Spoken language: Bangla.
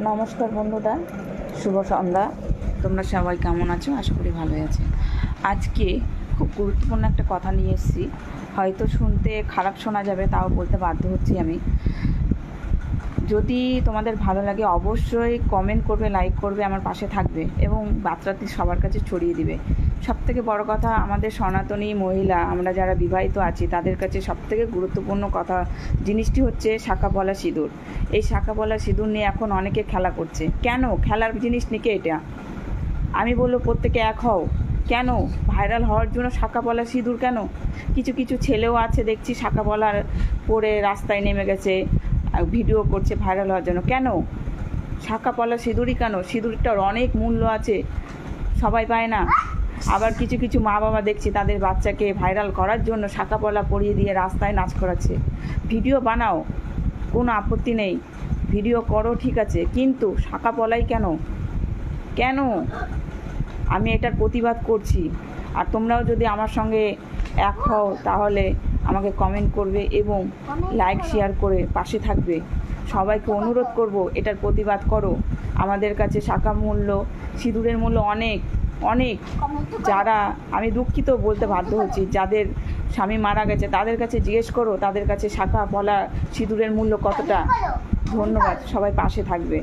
নমস্কার বন্ধুরা, শুভ সন্ধ্যা। তোমরা সবাই কেমন আছো? আশা করি ভালোই আছে। আজকে খুব গুরুত্বপূর্ণ একটা কথা নিয়ে এসেছি। হয়তো শুনতে খারাপ শোনা যাবে, তাও বলতে বাধ্য হচ্ছি আমি। যদি তোমাদের ভালো লাগে অবশ্যই কমেন্ট করবে, লাইক করবে, আমার পাশে থাকবে এবং বার্তাটি সবার কাছে ছড়িয়ে দিবে। সবথেকে বড় কথা, আমাদের সনাতনী মহিলা, আমরা যারা বিবাহিত আছি তাদের কাছে সবথেকে গুরুত্বপূর্ণ কথা জিনিসটি হচ্ছে শাঁখা পলা সিঁদুর। এই শাঁখা পলা সিঁদুর নিয়ে এখন অনেকে খেলা করছে। কেন খেলার জিনিস নাকি এটা? আমি বলবো প্রত্যেকে এক হও। কেন ভাইরাল হওয়ার জন্য শাঁখা পলা সিঁদুর? কেন কিছু কিছু ছেলেও আছে দেখছি শাঁখা পলার পরে রাস্তায় নেমে গেছে, ভিডিও করছে ভাইরাল হওয়ার জন্য। কেন শাঁখা পলা সিঁদুরই? কেন সিঁদুরটার অনেক মূল্য আছে, সবাই পায় না। আবার কিছু কিছু মা বাবা দেখছি তাদের বাচ্চাকে ভাইরাল করার জন্য শাঁখা পলা পরিয়ে দিয়ে রাস্তায় নাচ করাচ্ছে। ভিডিও বানাও, কোনো আপত্তি নেই, ভিডিও করো, ঠিক আছে, কিন্তু শাঁখা পলাই কেন? কেন? আমি এটার প্রতিবাদ করছি। আর তোমরাও যদি আমার সঙ্গে এক হও তাহলে আমাকে কমেন্ট করবে এবং লাইক শেয়ার করে পাশে থাকবে। সবাইকে অনুরোধ করব, এটার প্রতিবাদ করো। আমাদের কাছে শাঁখা মূল্য, সিঁদুরের মূল্য অনেক অনেক। যারা, আমি দুঃখিত বলতে বাধ্য হচ্ছি, যাদের স্বামী মারা গেছে তাদের কাছে জিজ্ঞেস করো তাদের কাছে শাঁখা পলা সিঁদুরের মূল্য কতটা। ধন্যবাদ, সবাই পাশে থাকবে।